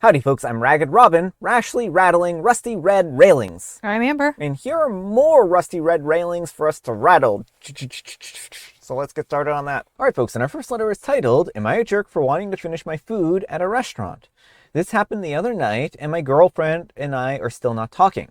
Howdy folks, I'm Ragged Robin, rashly rattling rusty red railings. I'm Amber. And here are more rusty red railings for us to rattle. So let's get started on that. Alright folks, and our first letter is titled, Am I a Jerk for Wanting to Finish My Food at a Restaurant? This happened the other night, and my girlfriend and I are still not talking.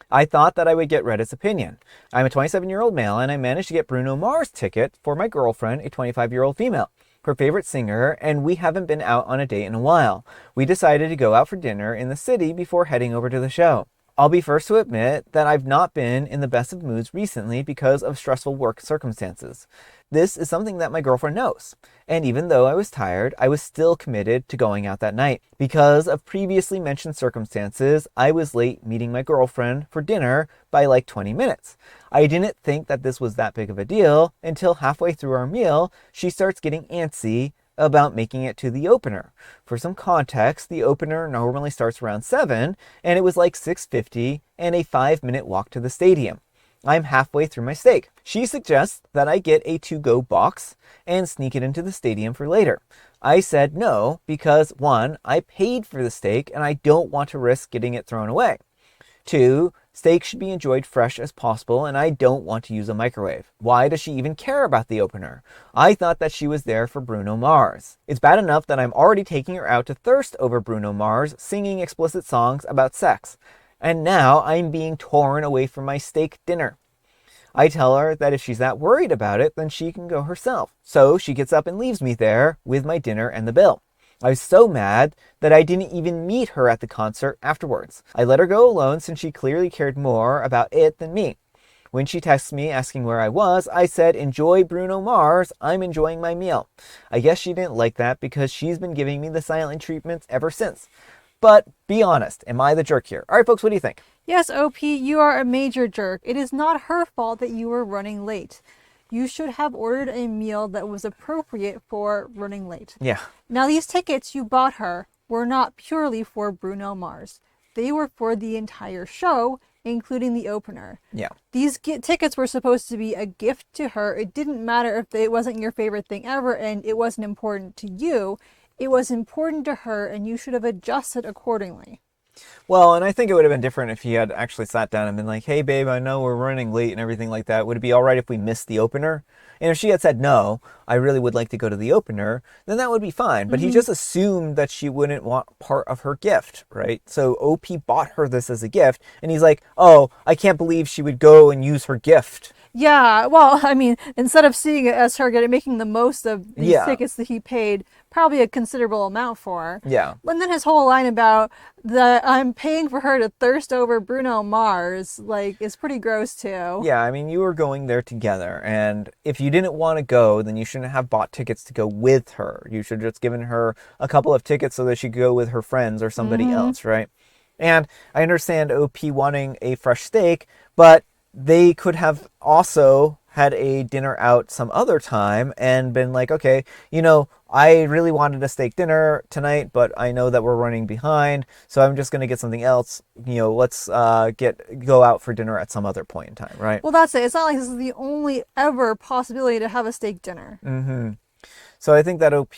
I thought that I would get Reddit's opinion. I'm a 27-year-old male, and I managed to get Bruno Mars ticket for my girlfriend, a 25-year-old female, her favorite singer, and we haven't been out on a date in a while. We decided to go out for dinner in the city before heading over to the show. I'll be first to admit that I've not been in the best of moods recently because of stressful work circumstances. This is something that my girlfriend knows. And even though I was tired, I was still committed to going out that night. Because of previously mentioned circumstances, I was late meeting my girlfriend for dinner by like 20 minutes. I didn't think that this was that big of a deal until halfway through our meal, she starts getting antsy about making it to the opener. For some context, the opener normally starts around 7, and it was like 6:50 and a 5-minute walk to the stadium. I'm halfway through my steak. She suggests that I get a to-go box and sneak it into the stadium for later. I said no because 1, I paid for the steak and I don't want to risk getting it thrown away. 2, steak should be enjoyed fresh as possible and I don't want to use a microwave. Why does she even care about the opener? I thought that she was there for Bruno Mars. It's bad enough that I'm already taking her out to thirst over Bruno Mars, singing explicit songs about sex. And now I'm being torn away from my steak dinner. I tell her that if she's that worried about it, then she can go herself. So she gets up and leaves me there with my dinner and the bill. I was so mad that I didn't even meet her at the concert afterwards. I let her go alone since she clearly cared more about it than me. When she texted me asking where I was, I said, enjoy Bruno Mars, I'm enjoying my meal. I guess she didn't like that because she's been giving me the silent treatments ever since. But be honest, am I the jerk here? All right, folks, what do you think? Yes, OP, you are a major jerk. It is not her fault that you were running late. You should have ordered a meal that was appropriate for running late. Yeah. Now, these tickets you bought her were not purely for Bruno Mars. They were for the entire show, including the opener. Yeah. These tickets were supposed to be a gift to her. It didn't matter if it wasn't your favorite thing ever and it wasn't important to you. It was important to her, and you should have adjusted accordingly. Well, and I think it would have been different if he had actually sat down and been like, hey, babe, I know we're running late and everything like that. Would it be all right if we missed the opener? And if she had said, no, I really would like to go to the opener, then that would be fine. But he just assumed that she wouldn't want part of her gift, right? So OP bought her this as a gift, and he's like, oh, I can't believe she would go and use her gift. Yeah, well, I mean, instead of seeing it as her making the most of these tickets that he paid probably a considerable amount for. Yeah. And then his whole line about I'm paying for her to thirst over Bruno Mars, is pretty gross too. Yeah, I mean, you were going there together, and if you didn't want to go, then you shouldn't have bought tickets to go with her. You should have just given her a couple of tickets so that she could go with her friends or somebody else, right? And I understand OP wanting a fresh steak, but they could have also had a dinner out some other time and been like, okay, I really wanted a steak dinner tonight, but I know that we're running behind, so I'm just going to get something else. Let's go out for dinner at some other point in time, right? Well, that's it. It's not like this is the only ever possibility to have a steak dinner. Mm-hmm. So I think that OP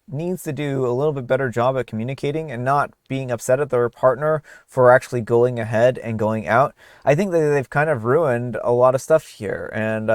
needs to do a little bit better job at communicating and not being upset at their partner for actually going ahead and going out. I think that they've kind of ruined a lot of stuff here, and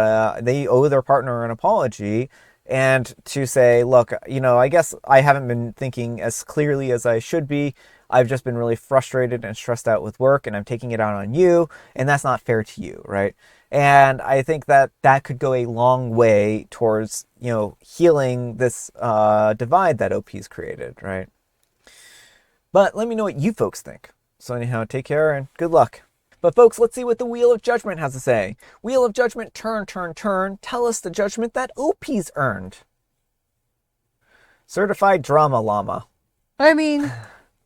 they owe their partner an apology and to say, look, I guess I haven't been thinking as clearly as I should be. I've just been really frustrated and stressed out with work, and I'm taking it out on you, and that's not fair to you, right? And I think that that could go a long way towards, healing this divide that OP's created, right? But let me know what you folks think. So anyhow, take care and good luck. But folks, let's see what the Wheel of Judgment has to say. Wheel of Judgment, turn, turn, turn. Tell us the judgment that OP's earned. Certified Drama Llama. I mean,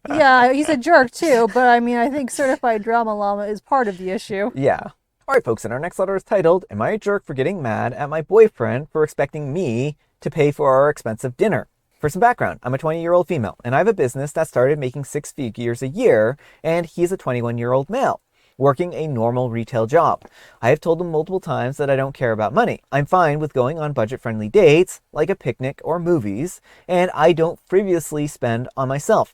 yeah, he's a jerk too, but I mean, I think Certified Drama Llama is part of the issue. Yeah. All right, folks, and our next letter is titled, Am I a Jerk for Getting Mad at My Boyfriend for Expecting Me to Pay for Our Expensive Dinner? For some background, I'm a 20-year-old female, and I have a business that started making 6 figures a year, and he's a 21-year-old male, working a normal retail job. I have told him multiple times that I don't care about money. I'm fine with going on budget-friendly dates, like a picnic or movies, and I don't frivolously spend on myself.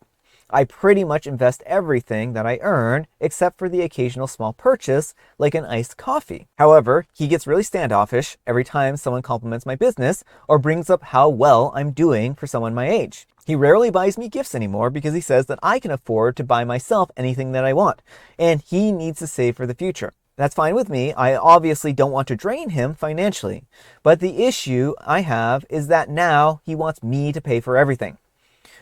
I pretty much invest everything that I earn except for the occasional small purchase like an iced coffee. However, he gets really standoffish every time someone compliments my business or brings up how well I'm doing for someone my age. He rarely buys me gifts anymore because he says that I can afford to buy myself anything that I want, and he needs to save for the future. That's fine with me. I obviously don't want to drain him financially. But the issue I have is that now he wants me to pay for everything.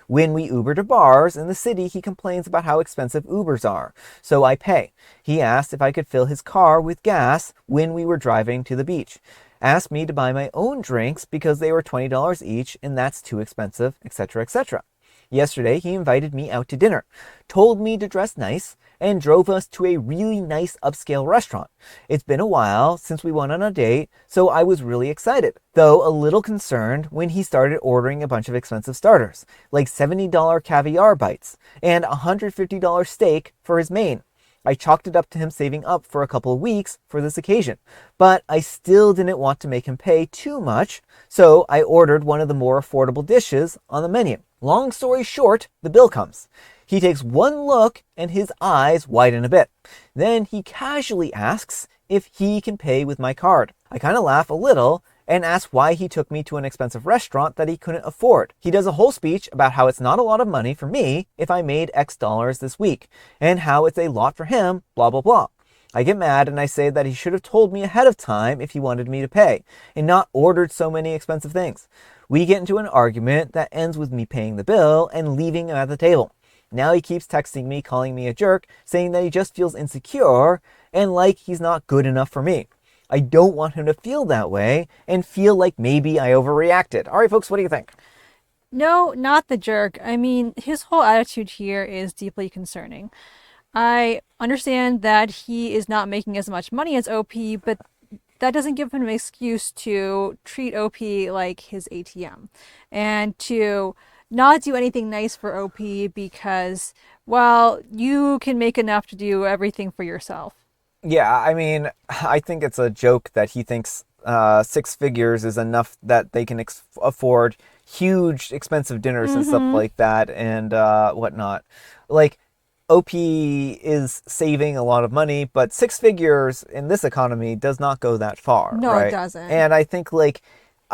When we Uber to bars in the city, he complains about how expensive Ubers are, so I pay. He asked if I could fill his car with gas when we were driving to the beach. Asked me to buy my own drinks because they were $20 each and that's too expensive, etc., etc. Yesterday, he invited me out to dinner, told me to dress nice, and drove us to a really nice upscale restaurant. It's been a while since we went on a date, so I was really excited, though a little concerned when he started ordering a bunch of expensive starters, like $70 caviar bites and $150 steak for his main. I chalked it up to him saving up for a couple of weeks for this occasion, but I still didn't want to make him pay too much, so I ordered one of the more affordable dishes on the menu. Long story short, the bill comes. He takes one look and his eyes widen a bit. Then he casually asks if he can pay with my card. I kind of laugh a little and ask why he took me to an expensive restaurant that he couldn't afford. He does a whole speech about how it's not a lot of money for me if I made X dollars this week, and how it's a lot for him, blah, blah, blah. I get mad and I say that he should have told me ahead of time if he wanted me to pay, and not ordered so many expensive things. We get into an argument that ends with me paying the bill and leaving him at the table. Now he keeps texting me, calling me a jerk, saying that he just feels insecure and like he's not good enough for me. I don't want him to feel that way and feel like maybe I overreacted. All right, folks, what do you think? No, not the jerk. I mean, his whole attitude here is deeply concerning. I understand that he is not making as much money as OP, but that doesn't give him an excuse to treat OP like his ATM and to not do anything nice for OP because, well, you can make enough to do everything for yourself. Yeah, I mean, I think it's a joke that he thinks 6 figures is enough that they can afford huge, expensive dinners and stuff like that and whatnot. Like, OP is saving a lot of money, but 6 figures in this economy does not go that far, No, right? it doesn't. And I think, like,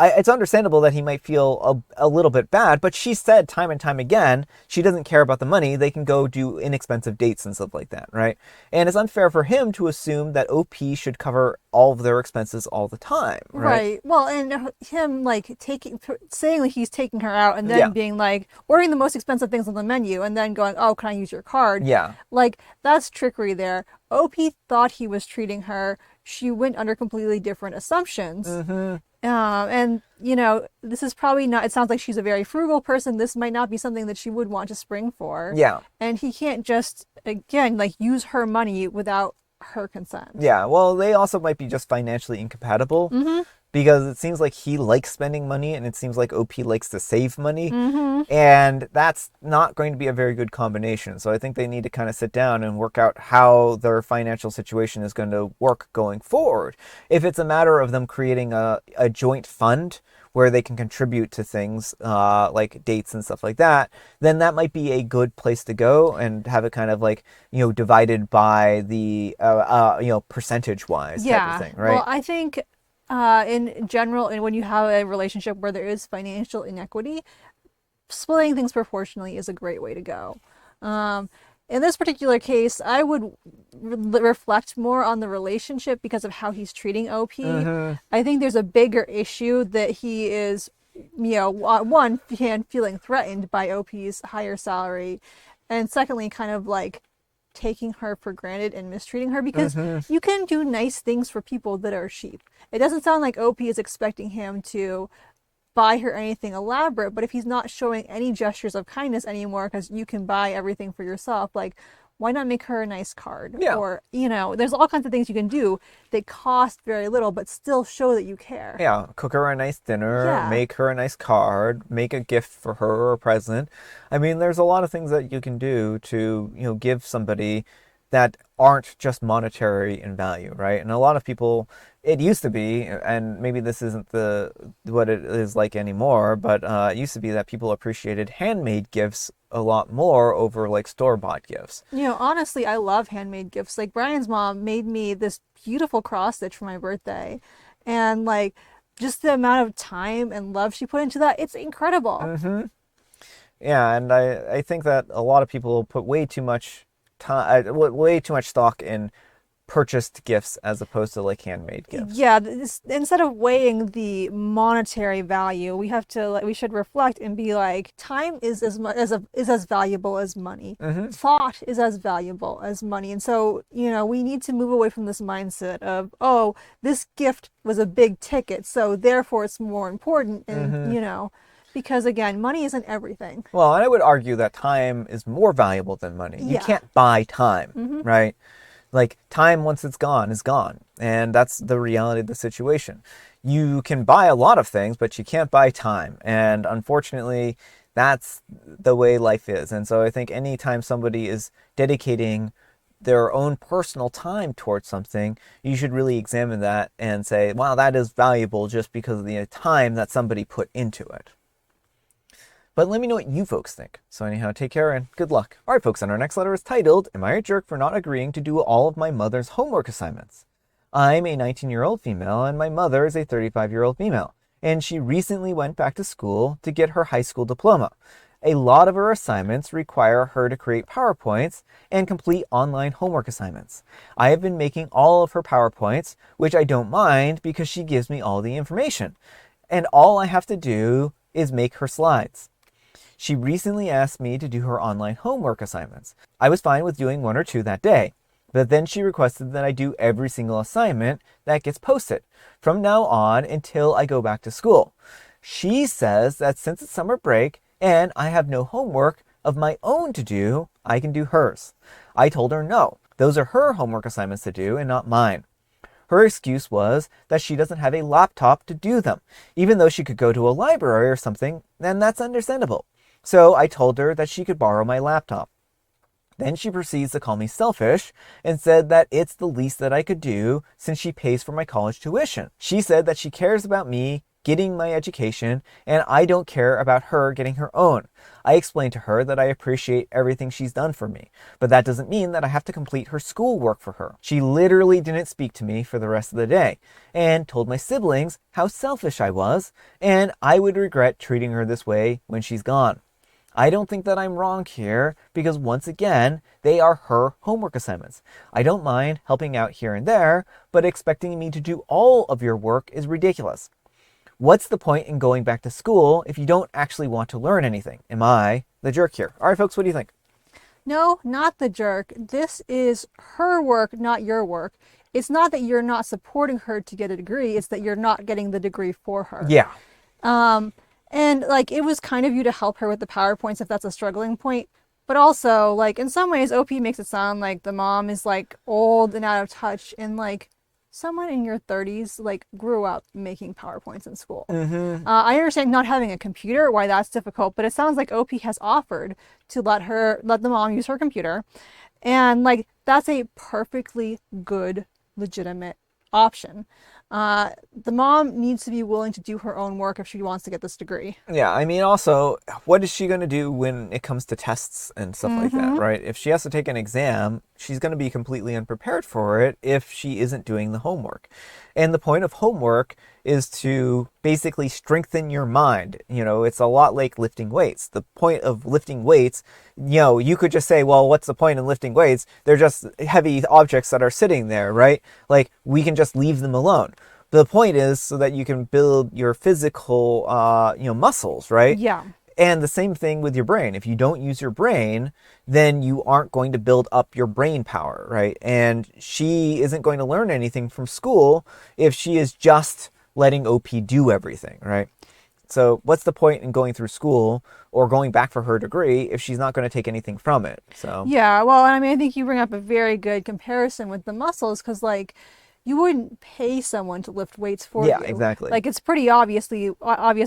it's understandable that he might feel a little bit bad, but she said time and time again, she doesn't care about the money. They can go do inexpensive dates and stuff like that, right? And it's unfair for him to assume that OP should cover all of their expenses all the time, right? Right. Well, and him like saying like he's taking her out and then Yeah. being like ordering the most expensive things on the menu and then going, "Oh, can I use your card?" Yeah. Like that's trickery there. OP thought he was treating her. She went under completely different assumptions. And you know, this is probably not. It sounds like she's a very frugal person. This might not be something that she would want to spring for. Yeah. And he can't just again like use her money without her consent. Yeah. Well, they also might be just financially incompatible because it seems like he likes spending money and it seems like OP likes to save money. And that's not going to be a very good combination. So I think they need to kind of sit down and work out how their financial situation is going to work going forward. If it's a matter of them creating a joint fund where they can contribute to things like dates and stuff like that, then that might be a good place to go and have it kind of like, divided by the, percentage wise type of thing, right? Well, I think in general, and when you have a relationship where there is financial inequity, splitting things proportionally is a great way to go. In this particular case, I would reflect more on the relationship because of how he's treating OP. I think there's a bigger issue that he is, one, feeling threatened by OP's higher salary, and secondly, kind of like taking her for granted and mistreating her because you can do nice things for people that are cheap. It doesn't sound like OP is expecting him to buy her anything elaborate, but if he's not showing any gestures of kindness anymore because you can buy everything for yourself, like why not make her a nice card? Yeah. Or, there's all kinds of things you can do that cost very little but still show that you care. Yeah, cook her a nice dinner, Yeah. make her a nice card, make a gift for her or a present. I mean, there's a lot of things that you can do to, give somebody that aren't just monetary in value, right? And a lot of people, it used to be, and maybe this isn't what it is like anymore, but it used to be that people appreciated handmade gifts a lot more over like store-bought gifts. You know, honestly, I love handmade gifts. Like Brian's mom made me this beautiful cross stitch for my birthday. And like just the amount of time and love she put into that, it's incredible. Yeah, and I think that a lot of people put way too much time, way too much stock in purchased gifts as opposed to like handmade gifts. Yeah, instead of weighing the monetary value, we have to we should reflect and be like, time is as valuable as money. Thought is as valuable as money, and so we need to move away from this mindset of, oh, this gift was a big ticket, so therefore it's more important, and because again, money isn't everything. Well, and I would argue that time is more valuable than money. You can't buy time, right? Like, time, once it's gone, is gone. And that's the reality of the situation. You can buy a lot of things, but you can't buy time. And unfortunately, that's the way life is. And so I think anytime somebody is dedicating their own personal time towards something, you should really examine that and say, wow, that is valuable just because of the time that somebody put into it. But let me know what you folks think. So anyhow, take care and good luck. All right, folks, and our next letter is titled, Am I a Jerk for Not Agreeing to Do All of My Mother's Homework Assignments? I'm a 19-year-old female, and my mother is a 35-year-old female, and she recently went back to school to get her high school diploma. A lot of her assignments require her to create PowerPoints and complete online homework assignments. I have been making all of her PowerPoints, which I don't mind because she gives me all the information, and all I have to do is make her slides. She recently asked me to do her online homework assignments. I was fine with doing 1 or 2 that day, but then she requested that I do every single assignment that gets posted from now on until I go back to school. She says that since it's summer break and I have no homework of my own to do, I can do hers. I told her no, those are her homework assignments to do and not mine. Her excuse was that she doesn't have a laptop to do them, even though she could go to a library or something, and that's understandable. So I told her that she could borrow my laptop. Then she proceeds to call me selfish and said that it's the least that I could do since she pays for my college tuition. She said that she cares about me getting my education and I don't care about her getting her own. I explained to her that I appreciate everything she's done for me, but that doesn't mean that I have to complete her schoolwork for her. She literally didn't speak to me for the rest of the day and told my siblings how selfish I was and I would regret treating her this way when she's gone. I don't think that I'm wrong here because once again, they are her homework assignments. I don't mind helping out here and there, but expecting me to do all of your work is ridiculous. What's the point in going back to school if you don't actually want to learn anything? Am I the jerk here? All right, folks, what do you think? No, not the jerk. This is her work, not your work. It's not that you're not supporting her to get a degree, it's that you're not getting the degree for her. Yeah. And like, it was kind of you to help her with the PowerPoints if that's a struggling point. But also, like, in some ways, OP makes it sound like the mom is like old and out of touch, and like someone in your 30s like grew up making PowerPoints in school. I understand not having a computer, why that's difficult, but it sounds like OP has offered to let the mom use her computer. And like, that's a perfectly good, legitimate option. The mom needs to be willing to do her own work if she wants to get this degree. Yeah, I mean, also, what is she going to do when it comes to tests and stuff like that, right? If she has to take an exam, she's going to be completely unprepared for it if she isn't doing the homework. And the point of homework is to basically strengthen your mind. You know, it's a lot like lifting weights. The point of lifting weights, you could just say, well, what's the point in lifting weights? They're just heavy objects that are sitting there, right? Like, we can just leave them alone. The point is so that you can build your physical, muscles, right? Yeah. And the same thing with your brain. If you don't use your brain, then you aren't going to build up your brain power, right? And she isn't going to learn anything from school if she is just letting OP do everything, right? So what's the point in going through school or going back for her degree if she's not going to take anything from it? So yeah, well, I mean, I think you bring up a very good comparison with the muscles, because like, you wouldn't pay someone to lift weights for you. Yeah, exactly. Like, it's pretty obvious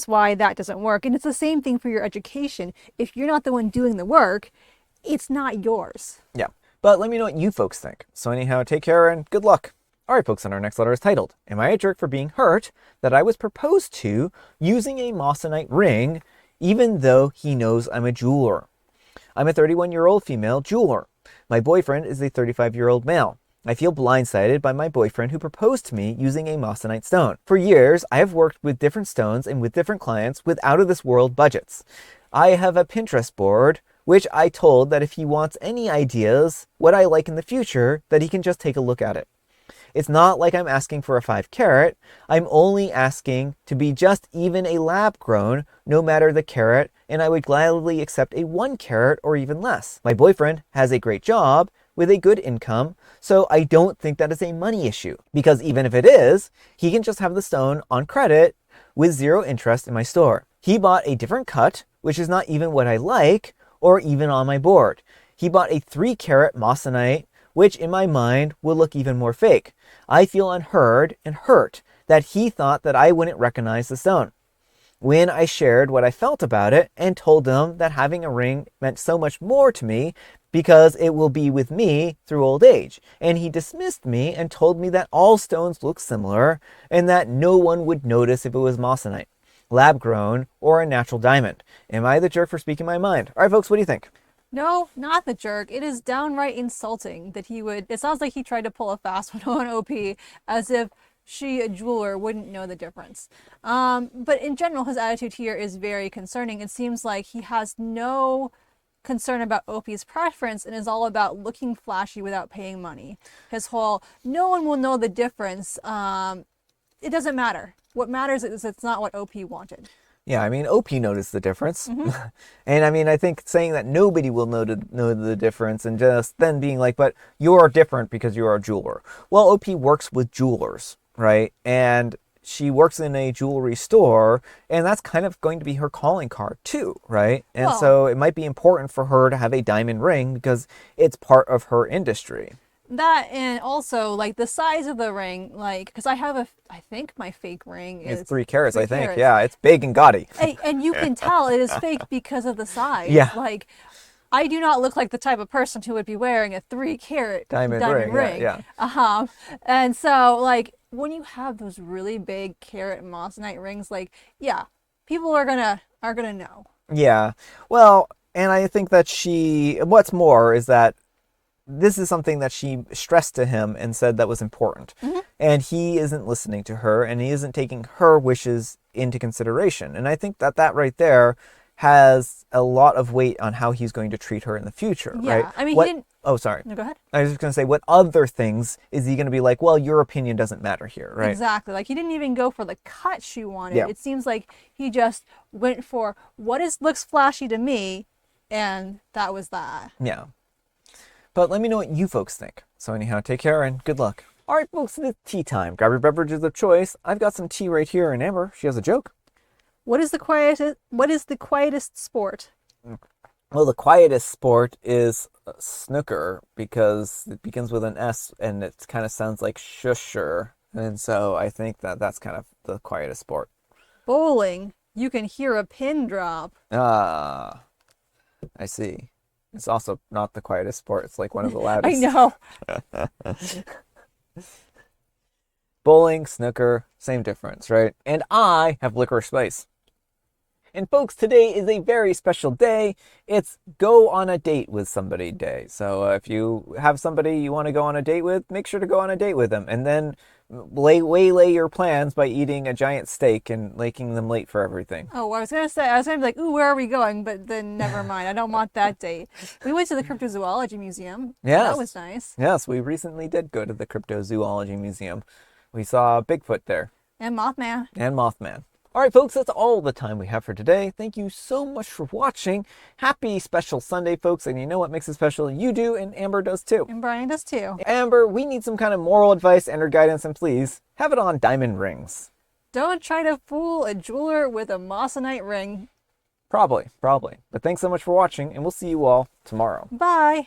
why that doesn't work. And it's the same thing for your education. If you're not the one doing the work, it's not yours. Yeah. But let me know what you folks think. So anyhow, take care and good luck. Alright folks, and our next letter is titled, Am I a jerk for being hurt that I was proposed to using a mossanite ring even though he knows I'm a jeweler? I'm a 31-year-old female jeweler. My boyfriend is a 35-year-old male. I feel blindsided by my boyfriend who proposed to me using a mossanite stone. For years, I have worked with different stones and with different clients with out-of-this-world budgets. I have a Pinterest board, which I told that if he wants any ideas, what I like in the future, that he can just take a look at it. It's not like I'm asking for a 5 carat. I'm only asking to be just even a lab grown, no matter the carat, and I would gladly accept a 1 carat or even less. My boyfriend has a great job with a good income, so I don't think that is a money issue. Because even if it is, he can just have the stone on credit with 0 interest in my store. He bought a different cut, which is not even what I like, or even on my board. He bought a 3 carat mossanite, which in my mind will look even more fake. I feel unheard and hurt that he thought that I wouldn't recognize the stone. When I shared what I felt about it and told him that having a ring meant so much more to me because it will be with me through old age. And he dismissed me and told me that all stones look similar and that no one would notice if it was mossanite, lab grown, or a natural diamond. Am I the jerk for speaking my mind? All right, folks, what do you think? No, not the jerk. It is downright insulting that he would. It sounds like he tried to pull a fast one on OP as if she, a jeweler, wouldn't know the difference. But in general, his attitude here is very concerning. It seems like he has no concern about OP's preference and is all about looking flashy without paying money. His whole, no one will know the difference. It doesn't matter. What matters is it's not what OP wanted. Yeah, I mean, OP noticed the difference. And I mean, I think saying that nobody will know the difference and just then being like, but you're different because you're a jeweler. Well, OP works with jewelers, right? And she works in a jewelry store, and that's kind of going to be her calling card too, right? And so it might be important for her to have a diamond ring because it's part of her industry. That, and also like the size of the ring, like, because I think my fake ring is it's 3 carats, 3 I think. carats. Yeah, it's big and gaudy. And you can tell it is fake because of the size. Yeah. Like, I do not look like the type of person who would be wearing a 3 carat Diamond ring. Yeah. And so, like, when you have those really big carat mossanite rings, like, yeah, people are gonna know. Yeah. Well, and I think that what's more is that this is something that she stressed to him and said that was important. And he isn't listening to her and he isn't taking her wishes into consideration. And I think that right there has a lot of weight on how he's going to treat her in the future, Yeah. right? I mean, he didn't. Oh, sorry. No, go ahead. I was just going to say, what other things is he going to be like, well, your opinion doesn't matter here, right? Exactly. Like, he didn't even go for the cut she wanted. Yeah. It seems like he just went for looks flashy to me, and that was that. Yeah. But let me know what you folks think. So anyhow, take care and good luck. All right, folks, it's tea time. Grab your beverages of choice. I've got some tea right here, and Amber, she has a joke. What is the quietest sport? Well, the quietest sport is snooker because it begins with an S and it kind of sounds like shusher. And so I think that's kind of the quietest sport. Bowling. You can hear a pin drop. Ah, I see. It's also not the quietest sport. It's like one of the loudest. I know. Bowling, snooker, same difference, right? And I have licorice spice. And folks, today is a very special day. It's go on a date with somebody day. So if you have somebody you want to go on a date with, make sure to go on a date with them. And then waylay your plans by eating a giant steak and making them late for everything. Oh, I was going to be like, ooh, where are we going? But then never mind. I don't want that date. We went to the Cryptozoology Museum. Yes. That was nice. Yes, we recently did go to the Cryptozoology Museum. We saw Bigfoot there. And Mothman. And Mothman. All right, folks, that's all the time we have for today. Thank you so much for watching. Happy special Sunday, folks. And you know what makes it special? You do, and Amber does too. And Brian does too. Amber, we need some kind of moral advice and or guidance, and please, have it on diamond rings. Don't try to fool a jeweler with a mossanite ring. Probably. But thanks so much for watching, and we'll see you all tomorrow. Bye.